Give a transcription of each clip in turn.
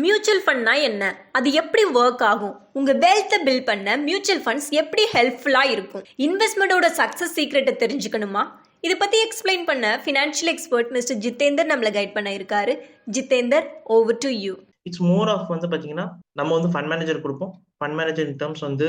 Mutual ஃபண்ட்னா என்ன? அது எப்படி ஒர்க் ஆகும்? உங்க வெல்த்தை பில்ட் பண்ண மியூச்சுவல் ஃபண்ட்ஸ் எப்படி ஹெல்ப்ஃபுல்லா இருக்கும்? இன்வெஸ்ட்மெண்டோட சக்சஸ் சீக்ரெட்டை தெரிஞ்சுக்கணுமா? இதை பத்தி எக்ஸ்பிளைன் பண்ண ஃபினான்ஷியல் எக்ஸ்பர்ட் மிஸ்டர் ஜிதேந்தர் நம்மளை கைட் பண்ண இருக்காரு. Jitender, over to you. It's more of வந்து பாத்தீங்கன்னா நம்ம வந்து ஃபண்ட் மேனேஜர் கொடுப்போம். ஃபண்ட் மேனேஜர் இன் டர்ம்ஸ் வந்து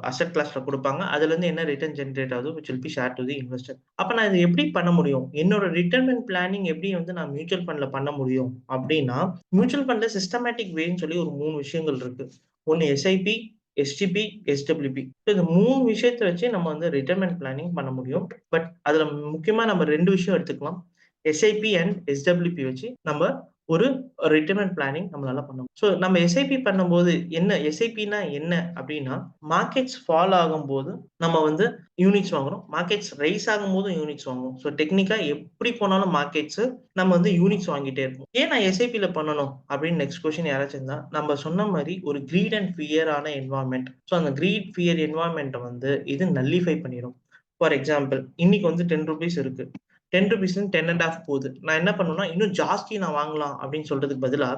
அசெட் கிளாஸ்ல கொடுப்பாங்க. அதுல இருந்து என்ன ரிட்டர்ன் ஜென்ரேட் ஆகுது which will be shared to the investor. அப்ப நான் இது எப்படி பண்ண முடியும்? என்னோட ரிட்டர்ன்மெண்ட் பிளானிங் எப்படி வந்து நான் மியூச்சுவல் ஃபண்ட்ல பண்ண முடியும் அப்படின்னா, மியூச்சுவல் ஃபண்ட்ல சிஸ்டமேட்டிக் வேன்னு சொல்லி ஒரு 3 விஷயங்கள் இருக்கு. ஒன்னு எஸ்ஐபி, எஸ்டிபி, எஸ்டபிள்யூபி. இந்த 3 விஷயத்தை வச்சு நம்ம வந்து ரிட்டர்ன்மெண்ட் பிளானிங் பண்ண முடியும். பட் அதுல முக்கியமா நம்ம 2 விஷயம் எடுத்துக்கலாம். எஸ்ஐபி அண்ட் எஸ்டபிள்யூபி வச்சு நம்ம ஒரு ரிட்டர்ன்மெண்ட் பிளானிங் நம்மளால பண்ண முடியும். ஸோ நம்ம எஸ்ஐபி பண்ணும்போது என்ன எஸ்ஐபினா என்ன அப்படின்னா, மார்க்கெட்ஸ் ஃபால் ஆகும்போது நம்ம வந்து யூனிட்ஸ் வாங்குறோம், மார்க்கெட்ஸ் ரைஸ் ஆகும்போது யூனிட்ஸ் வாங்குவோம். ஸோ டெக்னிக்கா எப்படி போனாலும் மார்க்கெட்ஸ் நம்ம வந்து யூனிட்ஸ் வாங்கிட்டே இருப்போம். ஏன் நான் எஸ்ஐபில பண்ணணும் அப்படின்னு நெக்ஸ்ட் கொஸ்டின் யாராச்சும் இருந்தா, நம்ம சொன்ன மாதிரி ஒரு கிரீட் அண்ட் ஃபியரான என்வாயன்மெண்ட். ஸோ அந்த கிரீட் ஃபியர் என்வாயன்மெண்ட்டை வந்து இது நல்லிஃபை பண்ணிடும். ஃபார் எக்ஸாம்பிள், இன்னைக்கு வந்து 10 rupees இருக்கு, 10 rupees 10.5 போகுது. நான் என்ன பண்ணுவேன்னா, இன்னும் ஜாஸ்தி நான் வாங்கலாம் அப்படின்னு சொல்றதுக்கு பதிலா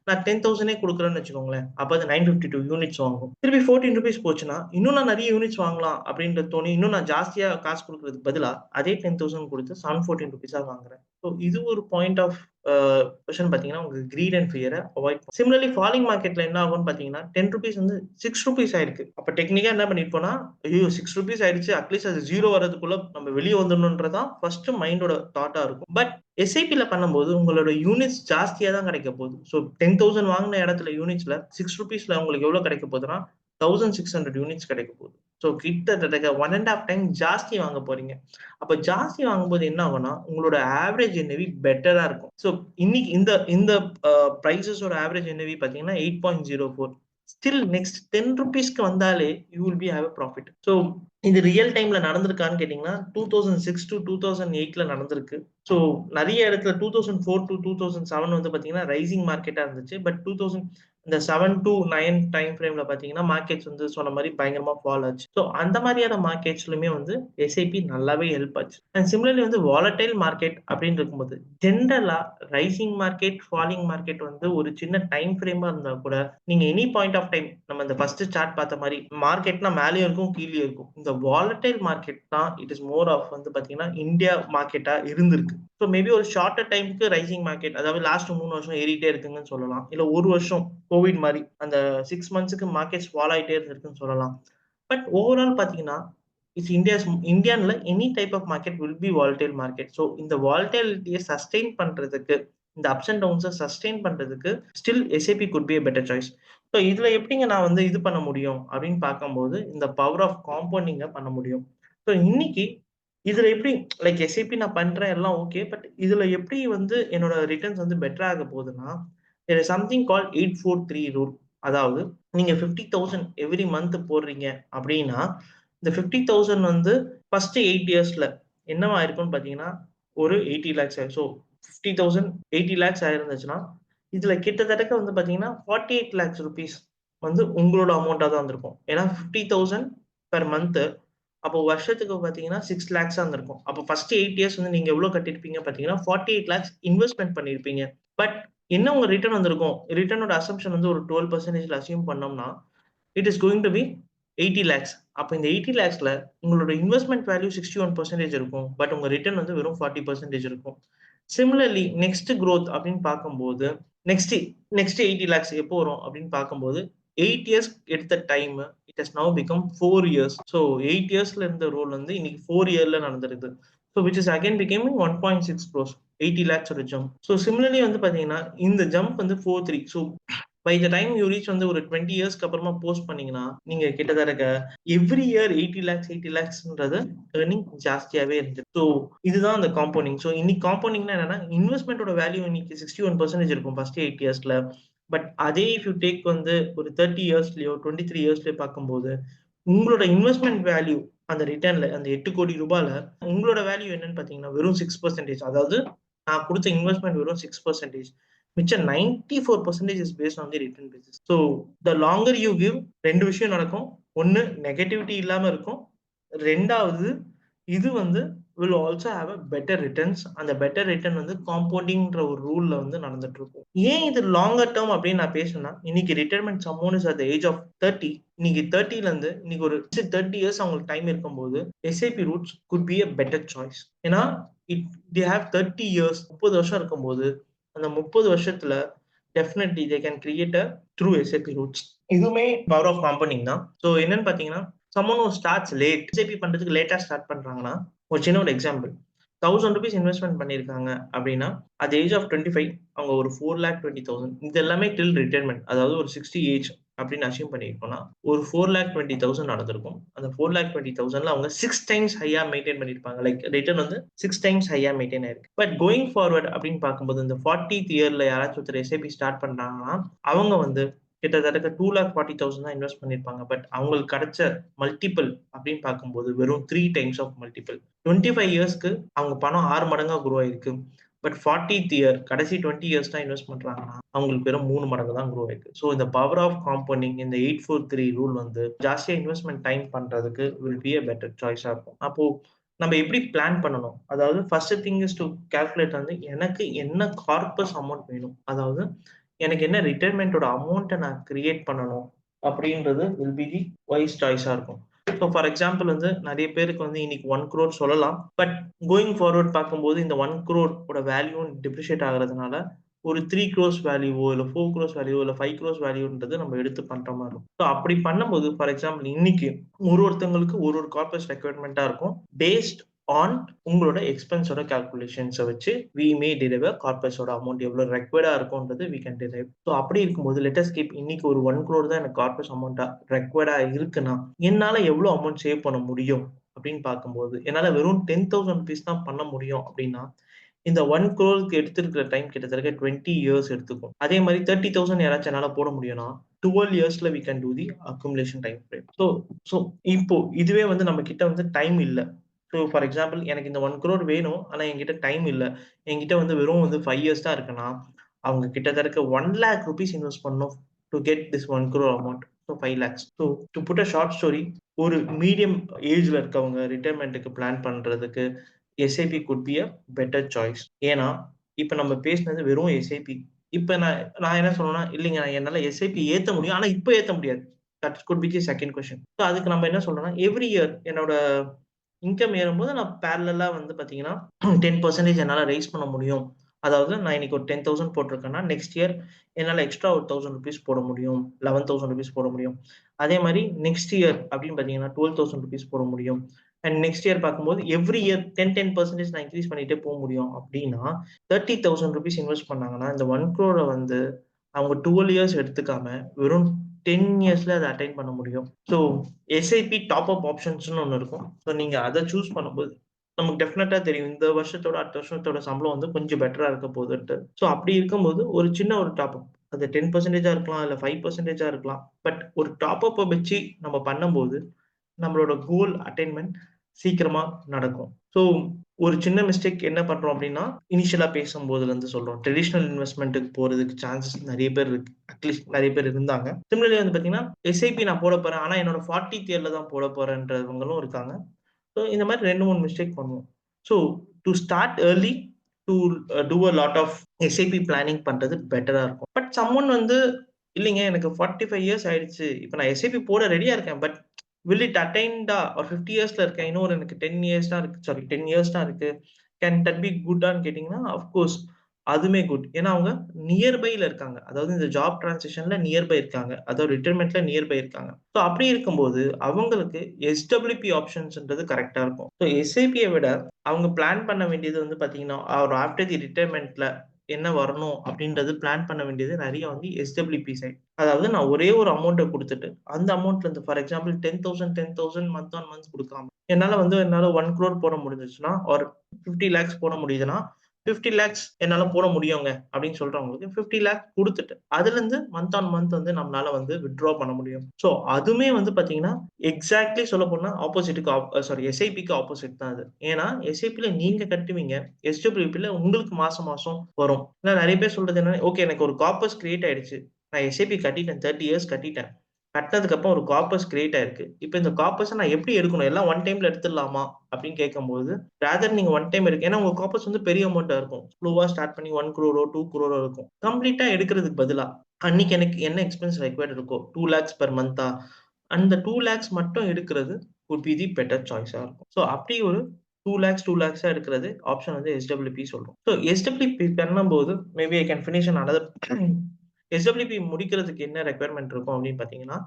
நான் 10,000 கொடுக்குறேன்னு வச்சுக்கோங்களேன். அப்ப அது 952 யூனிட்ஸ் வாங்கும். திருப்பி 14 rupees போச்சுன்னா இன்னும் நான் நிறைய யூனிட்ஸ் வாங்கலாம் அப்படின்ற தோணி இன்னும் நான் ஜாஸ்தியா காசு கொடுக்கறதுக்கு பதிலா அதே 10,000 கொடுத்து 714 rupees வாங்குறேன். ஸோ இது ஒரு பாயிண்ட் ஆஃப் கொஸ்டின் பாத்தீங்கன்னா உங்களுக்கு கிரீட் அண்ட் ஃபியரை அவாய்ட். சிமிலர்லி ஃபாலிங் மார்க்கெட்ல என்ன ஆகும்னு பாத்தீங்கன்னா 10 rupees வந்து 6 rupees ஆயிருக்கு. அப்ப டெக்னிக்கா என்ன பண்ணிருப்போம்னா, ஐயோ 6 rupees ஆயிடுச்சு, அட்லீஸ்ட் அது 0 வரதுக்குள்ள நம்ம வெளியே வந்துடணும்ன்றதான் ஃபர்ஸ்ட் மைண்டோட தாட்டா இருக்கும். பட் எஸ்ஐபில பண்ணும்போது உங்களோட யூனிட்ஸ் ஜாஸ்தியா தான் கிடைக்க போகுது. ஸோ 10,000 வாங்கின இடத்துல யூனிட்ஸ்ல 6 rupeesல உங்களுக்கு எவ்வளவு கிடைக்க போகுதுன்னா 1600 யூனிட்ஸ் கிடைக்க போகுது. ஸோ கிட்டத்தட்ட 1.5 டைம் ஜாஸ்தி வாங்க போறீங்க. அப்ப ஜாஸ்தி வாங்கும்போது என்ன ஆகும்னா, உங்களோட ஆவரேஜ் என்எவி பெட்டரா இருக்கும். ஸோ இன்னைக்கு இந்த இந்த பிரைசஸோட ஆவரேஜ் என்எவி பாத்தீங்கன்னா 8.04. ஸ்டில் நெக்ஸ்ட் 10 rupeesக்கு வந்தாலே you will be have a profit. So இது ரியல் டைம்ல நடந்திருக்கான்னு கேட்டீங்கன்னா 2006 to 2008ல நடந்திருக்கு. ஸோ நிறைய இடத்துல 2004 to 2007 வந்து பாத்தீங்கன்னா ரைசிங் மார்க்கெட்டா இருந்துச்சு. பட் 2000 இந்த 7 to 9 டைம் ஃப்ரேம்ல பாத்தீங்கன்னா மார்க்கெட்ஸ் வந்து சொன்ன மாதிரி பயங்கரமா ஃபால் ஆச்சு. ஸோ அந்த மாதிரியான மார்க்கெட்ஸ்லுமே வந்து எஸ்ஐபி நல்லாவே ஹெல்ப் ஆச்சு. அண்ட் சிமிலர்லி வந்து வாலடைல் மார்க்கெட் அப்படின்னு இருக்கும்போது ஜென்ரலா ரைசிங் மார்க்கெட், ஃபாலிங் மார்க்கெட் வந்து ஒரு சின்ன டைம் ஃப்ரேமா இருந்தா கூட நீங்க எனி பாயிண்ட் ஆஃப் டைம் நம்ம இந்த ஃபர்ஸ்ட் சார்ட் பார்த்த மாதிரி மார்க்கெட்னா மேலேயும் இருக்கும் கீழே இருக்கும். இந்த வாலடைல் மார்க்கெட் தான் இட் இஸ் மோர் ஆஃப் வந்து பாத்தீங்கன்னா இந்தியா மார்க்கெட்டா இருந்திருக்கு. ஸோ மேபி ஒரு ஷார்ட்டர் டைமுக்கு ரைசிங் மார்க்கெட், அதாவது லாஸ்ட் 3 வருஷம் ஏறிட்டே இருக்குங்கன்னு சொல்லலாம். இல்ல ஒரு வருஷம் கோவிட் மாதிரி அந்த 6 monthsக்கு மார்க்கெட்ஸ் ஃபால் ஆயிட்டே இருந்திருக்குன்னு சொல்லலாம். பட் ஓவரால் பாத்தீங்கன்னா இட்ஸ் இந்தியான்ல any type of market will be volatile market. So இந்த வாலடைலிட்டியை சஸ்டெயின் பண்றதுக்கு, இந்த அப்ஸ் அண்ட் டவுன்ஸை சஸ்டெயின் பண்றதுக்கு still SIP could be a better choice. So இதுல எப்படிங்க நான் வந்து இது பண்ண முடியும் அப்படின்னு பார்க்கும்போது இந்த பவர் ஆஃப் காம்பவுண்டிங்க பண்ண முடியும். ஸோ இன்னைக்கு இதுல எப்படி லைக் எஸ்ஐபி நான் பண்றேன் எல்லாம் ஓகே, பட் இதுல எப்படி வந்து என்னோட ரிட்டர்ன்ஸ் வந்து பெட்டர் ஆக போகுதுன்னா, there is something called 843 rule. அதாவது நீங்க 50,000 எவ்ரி மந்த் போடுறீங்க அப்படின்னா இந்த 50,000 வந்து ஃபர்ஸ்ட் 8 இயர்ஸ்ல என்னவா இருக்கும்னு பாத்தீங்கன்னா ஒரு 80 lakhs ஆயிரும். ஸோ 50,000 80 lakhs ஆயிருந்துச்சுன்னா இதுல கிட்டத்தட்ட வந்து பாத்தீங்கன்னா 48 lakhs rupees வந்து உங்களோட அமௌண்டா தான் இருந்திருக்கும். ஏன்னா 50,000 per month. அப்போ வருஷத்துக்கு பாத்தீங்கன்னா 6 lakhs இருந்திருக்கும். அப்போ ஃபர்ஸ்ட் 8 இயர்ஸ் வந்து நீங்க எவ்வளவு கட்டிருப்பீங்க பாத்தீங்கன்னா 48 lakhs இன்வெஸ்ட்மெண்ட் பண்ணிருப்பீங்க. பட் என்ன உங்க ரிட்டர்ன் வந்திருக்கும்? ரிட்டர்னோட அசம்ப்ஷன் வந்து ஒரு 12% அசியூம் பண்ணோம்னா it is going to be 80 lakhs. அப்போ இந்த 80 lakhsல உங்களோட இன்வெஸ்ட்மெண்ட் வேல்யூ 61% இருக்கும். பட் உங்க ரிட்டர்ன் வந்து வெறும் 40% இருக்கும். சிமிலர்லி நெக்ஸ்ட் growth அப்படின்னு பார்க்கும்போது நெக்ஸ்ட் 80 lakhs எப்போ வரும் அப்படின்னு பார்க்கும்போது 8 years எடுத்த time it has now become 4 years. So 8 yearsல இருந்த ரோல் வந்து இன்னைக்கு 4 yearல நடந்துருது. So which is again becoming 1.6 crores, 80 lakhs ஒரு ஜம்ப். ஸோ சிமிலர்லி வந்து பாத்தீங்கன்னா இந்த ஜம்ப் வந்து 4.3. So by the time you reach வந்து ஒரு 20 இயர்ஸ்க்கு அப்புறமா போஸ்ட் பண்ணீங்கன்னா நீங்க கிட்டத்தட்ட எவ்ரி இயர் 80 lakhsன்றது ஏர்னிங் ஜாஸ்தியாவே இருந்துச்சு. ஸோ இதுதான் அந்த காம்பவுண்டிங். ஸோ இன்னைக்கு காம்பவுண்டிங்னா என்னன்னா இன்வெஸ்ட்மெண்டோட வேல்யூ இன்னைக்கு 61% இருக்கும் ஃபர்ஸ்ட் 8 இயர்ஸ்ல. பட் அதே இஃப் யூ டேக் வந்து ஒரு 30 இயர்ஸ்லயோ 23 இயர்ஸ்லயோ பார்க்கும்போது உங்களோட இன்வெஸ்ட்மெண்ட் வேல்யூ அந்த ரிட்டர்ன்ல அந்த 8 கோடி ரூபாயில உங்களோட வேல்யூ என்னன்னு பாத்தீங்கன்னா வெறும் 6%. அதாவது நான் கொடுத்த இன்வெஸ்ட்மெண்ட் வெறும் 6%. மிச்சம் 94% is based on the return basis. So the longer you give ரெண்டு விஷயம் நடக்கும். ஒன்னு நெகட்டிவிட்டி இல்லாம இருக்கும், ரெண்டாவது இது வந்து will also have a better returns. அந்த பெட்டர் ரிட்டர்ன் வந்து காம்பவுண்டிங்ன்ற ஒரு ரூல்ல வந்து நடந்துட்டு இருக்கும். ஏன் இது லாங்கர் டெர்ம் அப்படின்னு நான் பேசுனேன்னா, இன்னைக்கு retirement someone is at the age of 30. இன்னைக்கு 30ல இருந்து இன்னைக்கு ஒரு 30 இயர்ஸ் அவங்களுக்கு டைம் இருக்கும்போது SIP roots good be a better choice. ஏன்னா இட் தே ஹேவ் 30 இயர்ஸ், 30 வருஷம் இருக்கும்போது அந்த 30 வருஷத்துல definitely they can create a through SIP roots. இதுவுமே பவர் ஆஃப் காம்பவுண்டிங் தான். ஸோ என்னன்னு பார்த்தீங்கன்னா, someone who starts late, SIP பண்றதுக்கு லேட்டா ஸ்டார்ட் பண்றாங்கன்னா, ஒரு சின்ன ஒரு எக்ஸாம்பிள். ₹1000 இன்வெஸ்ட்மென்ட் பண்ணியிருக்காங்க அப்படின்னா, அட் ஏஜ் ஆஃப் 25 அவங்க ஒரு 4,20,000 இது எல்லாமே டில் ரிட்டயர்மென்ட். அதாவது ஒரு 60 ஏஜ் அப்படின்னு அஸ்யூம் பண்ணியிருக்கோம்னா, ஒரு 4,20,000 நடந்திருக்கும். அந்த 4,20,000ல அவங்க 6 டைம்ஸ் ஹையா மெயின்டெயின் பண்ணியிருப்பாங்க. லைக் ரிட்டர்ன் வந்து 6 டைம்ஸ் ஹையா மெயின்டெயின் ஆயிருக்கு. பட் கோயிங் ஃபார்வர்ட் அப்படின்னு பார்க்கும்போது, இந்த 40த் இயர்ல யாராச்சும் ஒருத்தர் எஸ்ஐபி ஸ்டார்ட் பண்றாங்கன்னா, அவங்க வந்து கிட்டத்தட்ட 2,40,000 தான் இன்வெஸ்ட் பண்ணியிருப்பாங்க. பட் அவங்களுக்கு கிடைச்ச மல்டிபிள் அப்படின்னு பார்க்கும்போது வெறும் 3 டைம்ஸ் ஆஃப் மல்டிபிள். 25 இயர்ஸ்க்கு அவங்க பணம் 6 மடங்கா குரோ ஆயிருக்கு. பட் 40த் இயர் கடைசி 20 இயர்ஸ் தான் இன்வெஸ்ட் பண்றாங்கன்னா, அவங்களுக்கு வெறும் 3 மடங்கு தான் குரோ ஆயிருக்கு. ஸோ இந்த பவர் ஆஃப் காம்பவுண்டிங், இந்த 843 ரூல் வந்து ஜாஸ்தியா இன்வெஸ்ட்மென்ட் டைம் பண்றதுக்கு வில் பி a பெட்டர் சாய்ஸா இருக்கும். அப்போ நம்ம எப்படி பிளான் பண்ணணும்? அதாவது first thing is to calculate வந்து எனக்கு என்ன கார்பஸ் அமௌண்ட் வேணும்? அதாவது எனக்கு என்ன ரிட்டயர்மென்ட்டோட அமௌண்ட்ட நான் கிரியேட் பண்ணணும் அப்படின்றது வில் பி தி வைஸ் சாய்ஸா இருக்கும். ஸோ ஃபார் எக்ஸாம்பிள் வந்து நெறைய பேருக்கு வந்து இன்னைக்கு 1 crore சொல்லலாம். பட் கோயிங் ஃபார்வர்ட் பார்க்கும்போது இந்த 1 crore ஓட வேல்யூ டிப்ரிஷியேட் ஆகுறதுனால ஒரு 3 crores வேல்யூவோ, இல்ல 4 crores வேல்யூவோ, இல்ல 5 crores வேல்யூன்றது நம்ம எடுத்து பண்ற மாரி இருக்கும். ஸோ அப்படி பண்ணும்போது ஃபார் எக்ஸாம்பிள் இன்னைக்கு ஒருத்தங்களுக்கு ஒரு கார்பஸ் ரெக்யர்மென்ட்டா இருக்கும். பேஸ்ட் ஆன் உங்களோட எக்ஸ்பென்ஸோட கால்குலேஷன்ஸ வச்சு வி மே டிரைவ் அ கார்பஸோட அமௌண்ட் எவ்வளோ ரெக்வயர்டா இருக்கும்ன்றது வி கேன் டிரைவ். ஸோ அப்படி இருக்கும்போது லெட் அஸ் கீப் இன்னைக்கு ஒரு 1 crore தான் எனக்கு கார்பஸ் அமௌண்ட்டா ரெக்வயர்டா இருக்குன்னா, என்னால எவ்வளோ அமௌண்ட் சேவ் பண்ண முடியும் அப்படின்னு பார்க்கும்போது, என்னால வெறும் ₹10,000 தான் பண்ண முடியும் அப்படின்னா, இந்த 1 crore எடுத்திருக்கிற டைம் கிட்டத்தட்ட 20 இயர்ஸ் எடுத்துக்கும். அதே மாரி 30,000 யாராச்சும் என்னால போட முடியும்னா, 12 இயர்ஸ்ல we can do the accumulation time frame. So so இப்போ இதுவே வந்து நம்ம கிட்ட வந்து டைம் இல்ல. ஸோ ஃபார் எக்ஸாம்பிள் எனக்கு இந்த 1 crore வேணும். ஆனா என்கிட்ட டைம் இல்ல. என்கிட்ட வந்து வெறும் வந்து 5 இயர்ஸ் தான் இருக்குன்னா, அவங்க கிட்டத்தட்ட ₹1,00,000 இன்வெஸ்ட் பண்ணணும் to get this 1 crore amount. So 5,00,000. So to put a short story, ஒரு மீடியம் ஏஜ்ல இருக்கவங்க ரிட்டயர்மென்ட்க்கு பிளான் பண்றதுக்கு SIP could be a better choice. ஏன்னா, இப்ப நம்ம பேசினது வெறும் எஸ்ஐபி. இப்ப நான் நான் என்ன சொல்லணும்னா, இல்லைங்க என்னால எஸ்ஐபி ஏத்த முடியும். ஆனா இப்ப ஏத்த முடியாது. That could be the second question. So அதுக்கு நம்ம என்ன சொல்றோம்னா, எவ்ரி இயர் என்னோட இன்கம் ஏறும்போது நான் பேரலலா வந்து பார்த்தீங்கன்னா, 10% என்னால ரெய்ஸ் பண்ண முடியும். அதாவது நான் இன்னைக்கு ஒரு 10,000 போட்டிருக்கேன்னா, நெக்ஸ்ட் இயர் என்னால எக்ஸ்ட்ரா ஒரு ₹1,000 போட முடியும். ₹11,000 போட முடியும். அதே மாரி நெக்ஸ்ட் இயர் அப்படின்னு பார்த்தீங்கன்னா, ₹12,000 போட முடியும். அண்ட் நெக்ஸ்ட் இயர் பார்க்கும்போது எவ்ரி இயர் 10% நான் இன்கிரீஸ் பண்ணிட்டே போ முடியும் அப்படின்னா, ₹30,000 இன்வெஸ்ட் பண்ணாங்கன்னா, இந்த 1 crore வந்து அவங்க 12 இயர்ஸ் எடுத்துக்காம, வெறும் 10 இயர்ஸ்ல அத அட்டைன் பண்ண முடியும். ஸோ எஸ்ஐபி டாப் அப் ஆப்ஷன்ஸ்ன்னு ஒண்ணு இருக்கும். ஸோ நீங்க அத சூஸ் பண்ணும்போது, நமக்கு டெஃபினட்டா தெரியும். இந்த வருஷத்தோட அடுத்த வருஷத்தோட சம்பளம் வந்து கொஞ்சம் பெட்டரா இருக்க போகுதுன்ட்டு. ஸோ அப்படி இருக்கும்போது ஒரு சின்ன ஒரு டாப் அப். அது 10% இருக்கலாம், இல்ல 5% இருக்கலாம். பட் ஒரு டாப் அப்ப வச்சு நம்ம பண்ணும்போது, நம்மளோட கோல் அட்டைன்மென்ட் சீக்கிரமா நடக்கும். ஸோ ஒரு சின்ன மிஸ்டேக் என்ன பண்றோம் அப்டின்னா, இனிஷியலா பேசும்போதுலருந்து சொல்றோம். ட்ரெடிஷனல் இன்வெஸ்ட்மென்ட்க்கு போறதுக்கு சான்சஸ் நெறைய பேர் இருக்கு. அட்லீஸ்ட் நெறைய பேர் இருந்தாங்க. சிமிலர்லி வந்து பார்த்தீங்கன்னா, எஸ்ஐபி நான் போடப் போறேன். ஆனா என்னோட 40த் இயர்ல தான் போடப் போறேன்றவங்களும் இருக்காங்க. ஸோ இந்த மாரி 2, 3 மிஸ்டேக் பண்ணுவோம். So to start early to do a lot of SIP planning பண்றது பெட்டரா இருக்கும். பட் சம்ஒன் வந்து இல்லைங்க எனக்கு 45 இயர்ஸ் ஆயிடுச்சு. இப்ப நான் எஸ்ஐபி போட ரெடியா இருக்கேன். பட் வில் இட் அட்டைன்டா ஒரு 50 இயர்ஸ்ல இருக்கேன். இன்னும் ஒரு எனக்கு 10 இயர்ஸ் தான் இருக்கு. சாரி 10 இயர்ஸ் தான் இருக்கு. கேன் தட் பி குட்டான்னு கேட்டீங்கன்னா, ஆஃப் கோர்ஸ் அதுவுமே குட். ஏன்னா அவங்க நியர்பைல இருக்காங்க. அதாவது இந்த ஜாப் டிரான்சிஷன்ல நியர்பை இருக்காங்க. அதாவது ரிட்டயர்மென்ட்ல நியர்பை இருக்காங்க. ஸோ அப்படி இருக்கும்போது அவங்களுக்கு எஸ்டபிள்யூபி ஆப்ஷன்ஸ்ன்றது கரெக்ட்டா இருக்கும். ஸோ எஸ்ஐபிய விட அவங்க பிளான் பண்ண வேண்டியது வந்து பார்த்தீங்கன்னா, ஒரு ஆஃப்டர் தி ரிட்டயர்மென்ட்ல என்ன வரணும் அப்படின்றது பிளான் பண்ண வேண்டியது நெறைய வந்து எஸ்டபிள்யூபி சைட். அதாவது நான் ஒரே ஒரு அமௌண்ட்ட குடுத்துட்டு, அந்த அமௌண்ட்ல இருந்து for example 10,000 month on month குடுக்காம, என்னால 1 crore போட முடிஞ்சுச்சுன்னா, ஆர் 50 lakhs போட முடியுதுன்னா, 50 lakhs என்னால போட முடியுங்க அப்படின்னு சொல்றவங்களுக்கு 50 lakhs குடுத்துட்டு, அதுலருந்து மந்த் ஆன் மந்த் வந்து நம்மளால வந்து வித்ட்ரா பண்ண முடியும். ஸோ அதுவுமே வந்து பார்த்தீங்கன்னா, எக்ஸாக்ட்லி சொல்லப்போனா ஆப்போசிட்க்கு சாரி எஸ்ஐபிக்கு ஆப்போசிட் தான் அது. ஏன்னா எஸ்ஐபில நீங்க கட்டுவீங்க. எஸ்டபிள்யூபில உங்களுக்கு மாசம் மாசம் வரும். ஏன்னா நெறைய பேர் சொல்றது என்னன்னா, ஓகே எனக்கு ஒரு கார்பஸ் கிரியேட் ஆயிடுச்சு. நான் எஸ்ஐபி கட்டிட்டேன். 30 இயர்ஸ் கட்டிட்டேன். கட்டினதுக்கு அப்புறம் ஒரு கார்பஸ் கிரியேட் ஆயிருக்கு. இப்ப இந்த கார்பஸ நான் எப்படி எடுக்கணும்? எல்லாம் ஒன் டைம்ல எடுத்துடலாமா? அப்படின்னு கேட்கும்போது, ராதர் நீங்க ஒன் டைம் இருக்கு. ஏன்னா உங்க கார்பஸ் வந்து பெரிய அமௌண்ட்டா இருக்கும். ஸ்லோவா ஸ்டார்ட் பண்ணி 1 crore 2 crore இருக்கும். கம்ப்ளீட்டா எடுக்கிறதுக்கு பதிலா, அன்னைக்கு எனக்கு என்ன எக்ஸ்பென்ஸ் ரெக்வயர்ட் இருக்கோ, 2 lakhs பெர் மந்த்தா, அந்த 2 lakhs மட்டும் எடுக்கிறது வுட் பி தி பெட்டர் சாய்ஸா இருக்கும். ஸோ அப்படி ஒரு 2 lakhs 2 lakhs எடுக்கிறது ஆப்ஷன் வந்து எஸ்டபிள்யூபி சொல்றோம். ஸோ எஸ்டபிள்யூபி பண்ணும்போது maybe I can finish an another SWP முடிக்கிறதுக்கு என்ன ரெக்யர்மென்ட் இருக்கும் அப்படின்னு பார்த்தீங்கன்னா,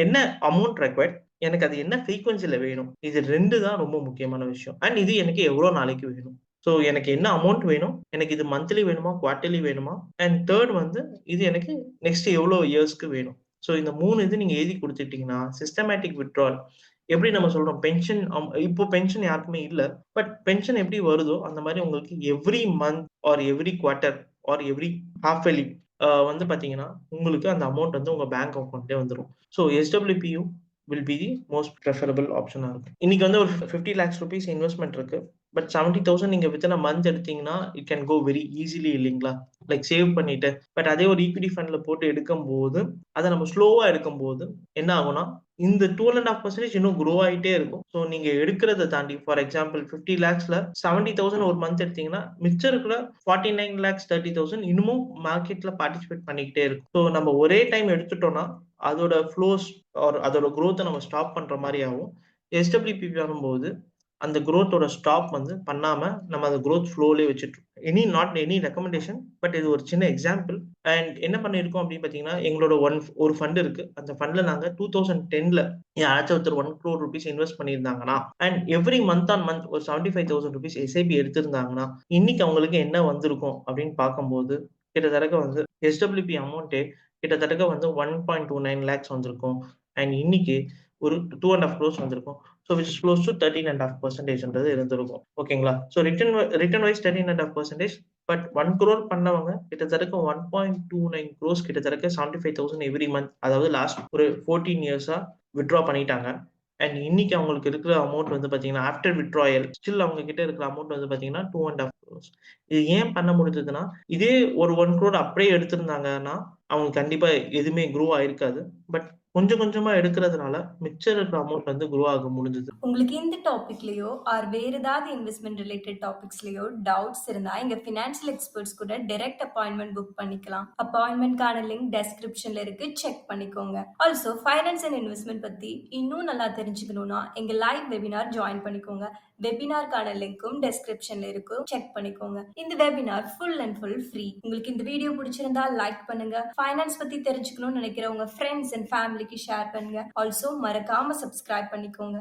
என்ன அமௌண்ட் ரெக்வயர்ட், எனக்கு அது என்ன ஃப்ரீக்வென்சில வேணும். இது 2 தான் ரொம்ப முக்கியமான விஷயம். அண்ட் இது எனக்கு எவ்வளோ நாளைக்கு வேணும். ஸோ எனக்கு என்ன அமௌண்ட் வேணும், எனக்கு இது மந்த்லி வேணுமா, குவார்ட்டர்லி வேணுமா, அண்ட் 3 வந்து இது எனக்கு நெக்ஸ்ட் எவ்வளோ இயர்ஸ்க்கு வேணும். ஸோ இந்த 3 இது நீங்க எழுதி குடுத்துட்டீங்கன்னா, சிஸ்டமேட்டிக் வித்ட்ரால் எப்படி நம்ம சொல்றோம் பென்ஷன் இப்போ பென்ஷன் யாருக்குமே இல்ல. பட் பென்ஷன் எப்படி வருதோ, அந்த மாரி உங்களுக்கு every month or every quarter or every half yearly வந்து பார்த்தீங்கன்னா, உங்களுக்கு அந்த அமௌண்ட் வந்து உங்க பேங்க் அக்கவுண்ட்லயே வந்துரும். ஸோ எஸ்டபிள்யூபியும் will be the most preferable ஆப்ஷனா இருக்கும். இன்னைக்கு வந்து ஒரு 50 lakhs ரூபீஸ் இன்வெஸ்ட்மென்ட் இருக்கு. பட் 70,000 நீங்க வித்தின் அ மந்த் எடுத்தீங்கன்னா, it can go very easily இல்லீங்களா? லைக் சேவ் பண்ணிட்டு. பட் அதே ஒரு ஈக்விட்டி ஃபண்ட்ல போட்டு எடுக்கும்போது, அத நம்ம ஸ்லோவா எடுக்கும்போது என்ன ஆகும்னா, இந்த 2.5% இன்னும் குரோ ஆயிட்டே இருக்கும். ஸோ நீங்க எடுக்கிறத தாண்டி ஃபார் எக்ஸாம்பிள் 50 லேக்ஸ்ல 70,000 ஒரு மந்த் எடுத்தீங்கன்னா, மிச்சம் இருக்கிற 49 லேக்ஸ் 30,000 இன்னமும் மார்க்கெட்ல பார்ட்டிசிபேட் பண்ணிக்கிட்டே இருக்கும். ஸோ நம்ம ஒரே டைம் எடுத்துட்டோம்னா, அதோட ஃப்ளோஸ் ஆர் அதோட குரோத்த நம்ம ஸ்டாப் பண்ற மாரி ஆகும். எஸ்டபிள்யூபி பண்ணும்போது, அந்த குரோத்தோட ஸ்டாப் வந்து பண்ணாம, நம்ம அந்த குரோத் ஃப்ளோலயே வச்சுட்டு நாட் எனி ரெக்கமெண்டேஷன். பட் இது ஒரு சின்ன எக்ஸாம்பிள். அண்ட் என்ன பண்ணியிருக்கோம் அப்படின்னு பார்த்தீங்கன்னா, எங்களோட ஒரு ஃபண்ட் இருக்கு. அந்த ஃபண்ட்ல நாங்க 2010ல யாராச்சும் ஒருத்தர் 1 crore ரூபீஸ் இன்வெஸ்ட் பண்ணியிருந்தாங்கன்னா, and every month on month ஒரு 75,000 ரூபீஸ் எஸ்ஐபி எடுத்திருந்தாங்கன்னா, இன்னைக்கு அவங்களுக்கு என்ன வந்திருக்கும் அப்படின்னு பார்க்கும்போது, கிட்டத்தட்ட வந்து எஸ்டபிள்யூபி அமௌண்ட்டே கிட்டத்தட்ட வந்து 1.29 லேக்ஸ் வந்திருக்கும். அண்ட் இன்னைக்கு ஒரு 2.5 crores வந்திருக்கும். So which is close to 13.5% இருந்திருக்கும். ஓகேங்களா? So return wise 13.5%. But 1 crore பண்ணவங்க கிட்டத்தட்ட 1.29 crores கிட்டத்தட்ட 75,000 எவ்ரி மந்த். அதாவது லாஸ்ட் ஒரு 14 இயர்ஸா வித்ட்ரா பண்ணிட்டாங்க. அண்ட் இன்னைக்கு அவங்களுக்கு இருக்கிற அமௌண்ட் வந்து பார்த்தீங்கன்னா, ஆஃப்டர் வித்ட்ராயல் ஸ்டில் அவங்க கிட்ட இருக்கிற அமௌண்ட் வந்து பார்த்தீங்கன்னா 2.5 crores. இது ஏன் பண்ண முடிஞ்சதுன்னா, இதே ஒரு 1 crore அப்படியே எடுத்திருந்தாங்கன்னா, அவங்க கண்டிப்பா எதுவுமே குரோ ஆயிருக்காது. பட் கொஞ்சம் கொஞ்சமா எடுக்கிறதுனால மிச்சம் இருக்கிற அமௌண்ட் வந்து குரோ ஆக முடிஞ்சது. உங்களுக்கு இந்த டாபிக்லயோ ஆர் வேற ஏதாவது இன்வெஸ்ட்மெண்ட் ரிலேட்டட் டாபிக்ஸ்லயோ டவுட்ஸ் இருந்தா எங்க ஃபினான்ஷியல் எக்ஸ்பர்ட்ஸ் கூட டைரக்ட் அப்பாயின்மெண்ட் புக் பண்ணிக்கலாம். அப்பாயின்மெண்ட்கான லிங்க் டெஸ்கிரிப்ஷன்ல இருக்கு, செக் பண்ணிக்கோங்க. ஆல்சோ ஃபைனான்ஸ் அண்ட் இன்வெஸ்ட்மெண்ட் பத்தி இன்னும் நல்லா தெரிஞ்சுக்கணும்னா எங்க லைவ் வெபினார் ஜாயின் பண்ணிக்கோங்க. வெபினார்க்கான லிங்க்கும் டெஸ்கிரிப்ஷன்ல இருக்கு, செக் பண்ணிக்கோங்க. இந்த webinar full and full free. உங்களுக்கு இந்த வீடியோ பிடிச்சிருந்தா லைக் பண்ணுங்க. ஃபைனான்ஸ் பத்தி தெரிஞ்சுக்கணும்னு நினைக்கிற உங்க ஃப்ரெண்ட்ஸ் அண்ட் ஃபேமிலிக்கு ஷேர் பண்ணுங்க. ஆல்சோ மறக்காம சப்ஸ்கிரைப் பண்ணிக்கோங்க.